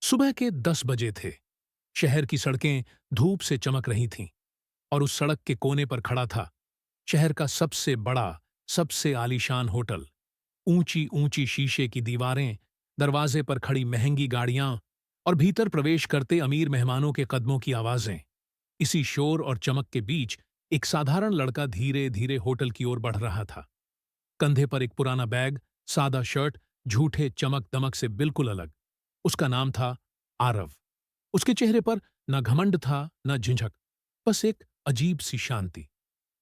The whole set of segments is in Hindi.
सुबह के 10 बजे थे। शहर की सड़कें धूप से चमक रही थीं और उस सड़क के कोने पर खड़ा था शहर का सबसे बड़ा, सबसे आलीशान होटल। ऊंची ऊंची शीशे की दीवारें, दरवाजे पर खड़ी महंगी गाड़ियां और भीतर प्रवेश करते अमीर मेहमानों के कदमों की आवाजें। इसी शोर और चमक के बीच एक साधारण लड़का धीरे धीरे होटल की ओर बढ़ रहा था। कंधे पर एक पुराना बैग, सादा शर्ट, झूठे चमक दमक से बिल्कुल अलग। उसका नाम था आरव। उसके चेहरे पर न घमंड था न झिझक, बस एक अजीब सी शांति।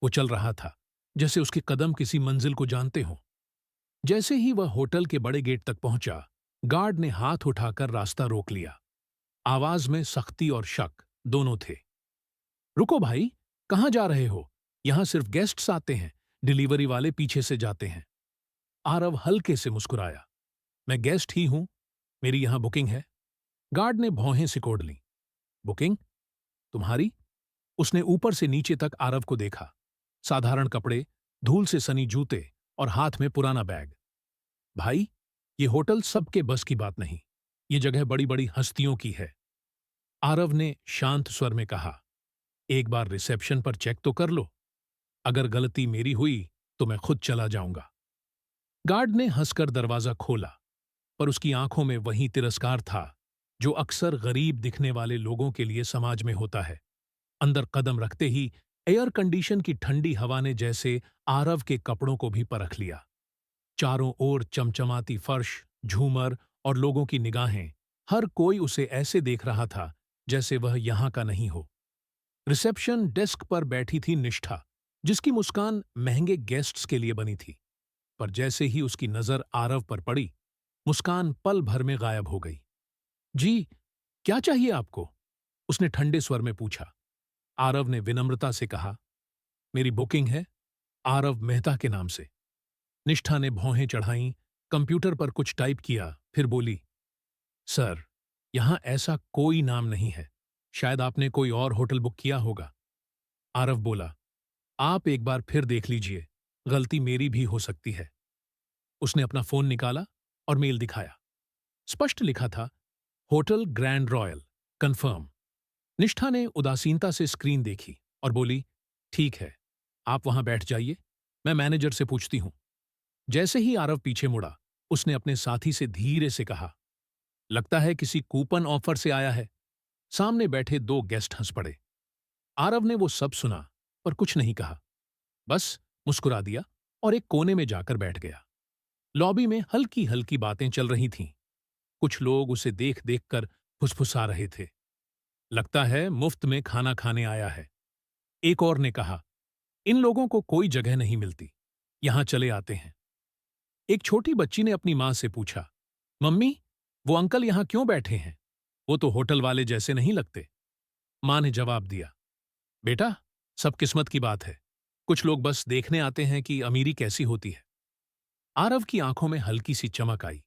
वो चल रहा था जैसे उसके कदम किसी मंजिल को जानते हों। जैसे ही वह होटल के बड़े गेट तक पहुंचा, गार्ड ने हाथ उठाकर रास्ता रोक लिया। आवाज में सख्ती और शक दोनों थे। रुको भाई, कहाँ जा रहे हो? यहां सिर्फ गेस्ट्स आते हैं, डिलीवरी वाले पीछे से जाते हैं। आरव हल्के से मुस्कुराया। मैं गेस्ट ही हूं, मेरी यहां बुकिंग है। गार्ड ने भौहें सिकोड़ लीं। बुकिंग? तुम्हारी? उसने ऊपर से नीचे तक आरव को देखा। साधारण कपड़े, धूल से सनी जूते और हाथ में पुराना बैग। भाई, ये होटल सबके बस की बात नहीं। ये जगह बड़ी बड़ी हस्तियों की है। आरव ने शांत स्वर में कहा। एक बार रिसेप्शन पर चेक तो कर लो। अगर गलती मेरी हुई तो मैं खुद चला जाऊंगा। गार्ड ने हंसकर दरवाजा खोला, पर उसकी आंखों में वही तिरस्कार था जो अक्सर गरीब दिखने वाले लोगों के लिए समाज में होता है। अंदर कदम रखते ही एयर कंडीशन की ठंडी हवा ने जैसे आरव के कपड़ों को भी परख लिया। चारों ओर चमचमाती फर्श, झूमर और लोगों की निगाहें, हर कोई उसे ऐसे देख रहा था जैसे वह यहां का नहीं हो। रिसेप्शन डेस्क पर बैठी थी निष्ठा, जिसकी मुस्कान महंगे गेस्ट्स के लिए बनी थी। पर जैसे ही उसकी नजर आरव पर पड़ी, मुस्कान पल भर में गायब हो गई। जी, क्या चाहिए आपको? उसने ठंडे स्वर में पूछा। आरव ने विनम्रता से कहा, मेरी बुकिंग है, आरव मेहता के नाम से। निष्ठा ने भौहें चढ़ाईं, कंप्यूटर पर कुछ टाइप किया, फिर बोली, सर, यहां ऐसा कोई नाम नहीं है। शायद आपने कोई और होटल बुक किया होगा। आरव बोला, आप एक बार फिर देख लीजिए, गलती मेरी भी हो सकती है। उसने अपना फोन निकाला और मेल दिखाया। स्पष्ट लिखा था, होटल ग्रैंड रॉयल, कंफर्म। निष्ठा ने उदासीनता से स्क्रीन देखी और बोली, ठीक है, आप वहां बैठ जाइए, मैं मैनेजर से पूछती हूं। जैसे ही आरव पीछे मुड़ा, उसने अपने साथी से धीरे से कहा, लगता है किसी कूपन ऑफर से आया है। सामने बैठे दो गेस्ट हंस पड़े। आरव ने वो सब सुना, पर कुछ नहीं कहा, बस मुस्कुरा दिया और एक कोने में जाकर बैठ गया। लॉबी में हल्की हल्की बातें चल रही थीं। कुछ लोग उसे देख देख कर फुसफुसा रहे थे। लगता है मुफ्त में खाना खाने आया है। एक और ने कहा, इन लोगों को कोई जगह नहीं मिलती, यहां चले आते हैं। एक छोटी बच्ची ने अपनी मां से पूछा, मम्मी, वो अंकल यहां क्यों बैठे हैं? वो तो होटल वाले जैसे नहीं लगते। मां ने जवाब दिया, बेटा, सब किस्मत की बात है। कुछ लोग बस देखने आते हैं कि अमीरी कैसी होती है। आरव की आंखों में हल्की सी चमक आई।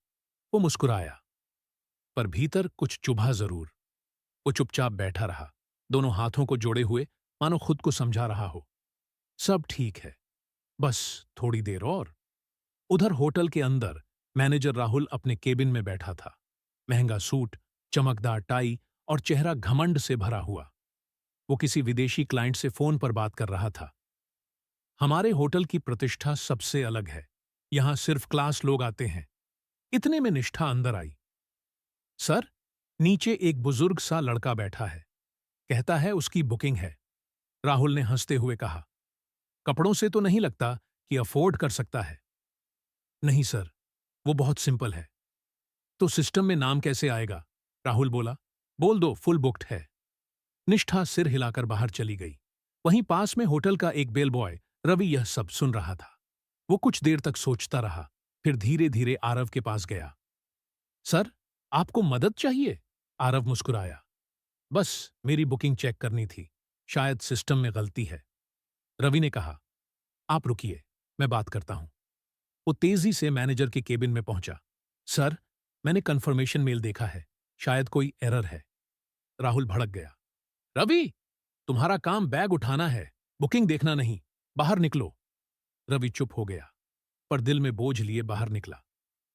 वो मुस्कुराया, पर भीतर कुछ चुभा जरूर। वो चुपचाप बैठा रहा, दोनों हाथों को जोड़े हुए, मानो खुद को समझा रहा हो। सब ठीक है, बस थोड़ी देर और। उधर होटल के अंदर मैनेजर राहुल अपने केबिन में बैठा था। महंगा सूट, चमकदार टाई और चेहरा घमंड से भरा हुआ। वो किसी विदेशी क्लाइंट से फोन पर बात कर रहा था। हमारे होटल की प्रतिष्ठा सबसे अलग है, यहां सिर्फ क्लास लोग आते हैं। इतने में निष्ठा अंदर आई। सर, नीचे एक बुजुर्ग सा लड़का बैठा है, कहता है उसकी बुकिंग है। राहुल ने हंसते हुए कहा, कपड़ों से तो नहीं लगता कि अफोर्ड कर सकता है। नहीं सर, वो बहुत सिंपल है। तो सिस्टम में नाम कैसे आएगा? राहुल बोला, बोल दो फुल बुक्ड है। निष्ठा सिर हिलाकर बाहर चली गई। वहीं पास में होटल का एक बेल बॉय रवि यह सब सुन रहा था। वो कुछ देर तक सोचता रहा, फिर धीरे धीरे आरव के पास गया। सर, आपको मदद चाहिए? आरव मुस्कुराया। बस मेरी बुकिंग चेक करनी थी, शायद सिस्टम में गलती है। रवि ने कहा, आप रुकिए, मैं बात करता हूं। वो तेजी से मैनेजर के केबिन में पहुंचा। सर, मैंने कंफर्मेशन मेल देखा है, शायद कोई एरर है। राहुल भड़क गया। रवि, तुम्हारा काम बैग उठाना है, बुकिंग देखना नहीं। बाहर निकलो। रवि चुप हो गया, पर दिल में बोझ लिए बाहर निकला।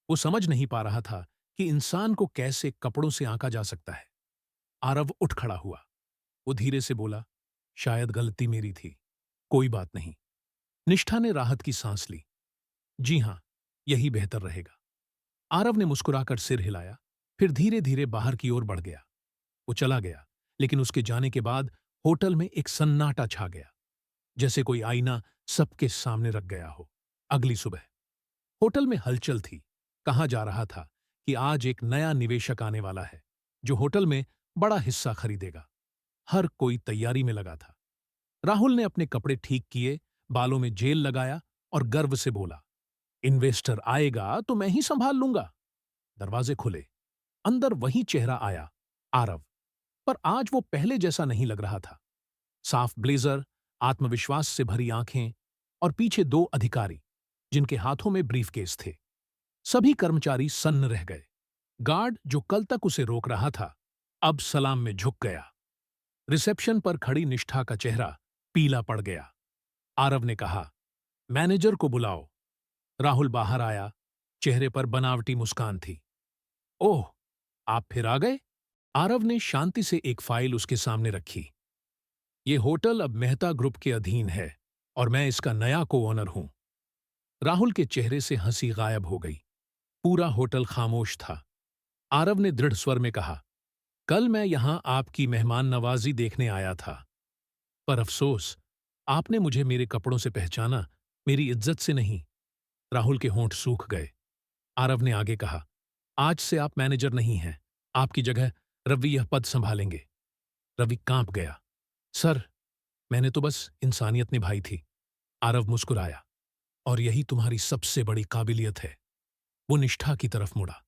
वो समझ नहीं पा रहा था कि इंसान को कैसे कपड़ों से आंका जा सकता है। आरव उठ खड़ा हुआ। वो धीरे से बोला, शायद गलती मेरी थी। कोई बात नहीं। निष्ठा ने राहत की सांस ली। जी हां, यही बेहतर रहेगा। आरव ने मुस्कुराकर सिर हिलाया, फिर धीरे धीरे बाहर की ओर बढ़ गया। वो चला गया, लेकिन उसके जाने के बाद होटल में एक सन्नाटा छा गया, जैसे कोई आईना सबके सामने रख गया हो। अगली सुबह होटल में हलचल थी। कहा जा रहा था कि आज एक नया निवेशक आने वाला है, जो होटल में बड़ा हिस्सा खरीदेगा। हर कोई तैयारी में लगा था। राहुल ने अपने कपड़े ठीक किए, बालों में जेल लगाया और गर्व से बोला, इन्वेस्टर आएगा तो मैं ही संभाल लूंगा। दरवाजे खुले। अंदर वही चेहरा आया, आरव। पर आज वो पहले जैसा नहीं लग रहा था। साफ ब्लेजर, आत्मविश्वास से भरी आंखें और पीछे दो अधिकारी, जिनके हाथों में ब्रीफकेस थे। सभी कर्मचारी सन्न रह गए। गार्ड, जो कल तक उसे रोक रहा था, अब सलाम में झुक गया। रिसेप्शन पर खड़ी निष्ठा का चेहरा पीला पड़ गया। आरव ने कहा, मैनेजर को बुलाओ। राहुल बाहर आया। चेहरे पर बनावटी मुस्कान थी। ओह, आप फिर आ गए? आरव ने शांति से एक फाइल उसके सामने रखी। ये होटल अब मेहता ग्रुप के अधीन है और मैं इसका नया को-ओनर हूं। राहुल के चेहरे से हंसी गायब हो गई। पूरा होटल खामोश था। आरव ने दृढ़ स्वर में कहा, कल मैं यहां आपकी मेहमान नवाजी देखने आया था, पर अफसोस, आपने मुझे मेरे कपड़ों से पहचाना, मेरी इज्जत से नहीं। राहुल के होंठ सूख गए। आरव ने आगे कहा, आज से आप मैनेजर नहीं हैं, आपकी जगह रवि यह पद संभालेंगे। रवि कांप गया। सर, मैंने तो बस इंसानियत निभाई थी। आरव मुस्कुराया। और यही तुम्हारी सबसे बड़ी काबिलियत है। वो निष्ठा की तरफ मुड़ा।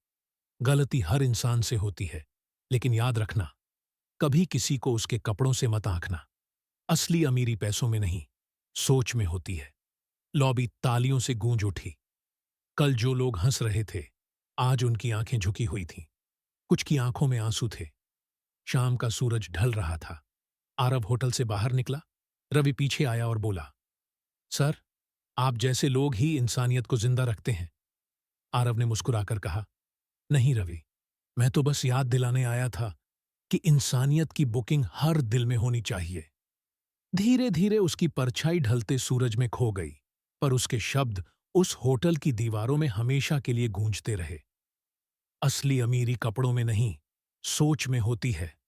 गलती हर इंसान से होती है, लेकिन याद रखना, कभी किसी को उसके कपड़ों से मत आंकना। असली अमीरी पैसों में नहीं, सोच में होती है। लॉबी तालियों से गूंज उठी। कल जो लोग हंस रहे थे, आज उनकी आंखें झुकी हुई थीं। कुछ की आंखों में आंसू थे। शाम का सूरज ढल रहा था। आरव होटल से बाहर निकला। रवि पीछे आया और बोला, सर, आप जैसे लोग ही इंसानियत को जिंदा रखते हैं। आरव ने मुस्कुराकर कहा, नहीं रवि, मैं तो बस याद दिलाने आया था कि इंसानियत की बुकिंग हर दिल में होनी चाहिए। धीरे धीरे उसकी परछाई ढलते सूरज में खो गई, पर उसके शब्द उस होटल की दीवारों में हमेशा के लिए गूंजते रहे। असली अमीरी कपड़ों में नहीं, सोच में होती है।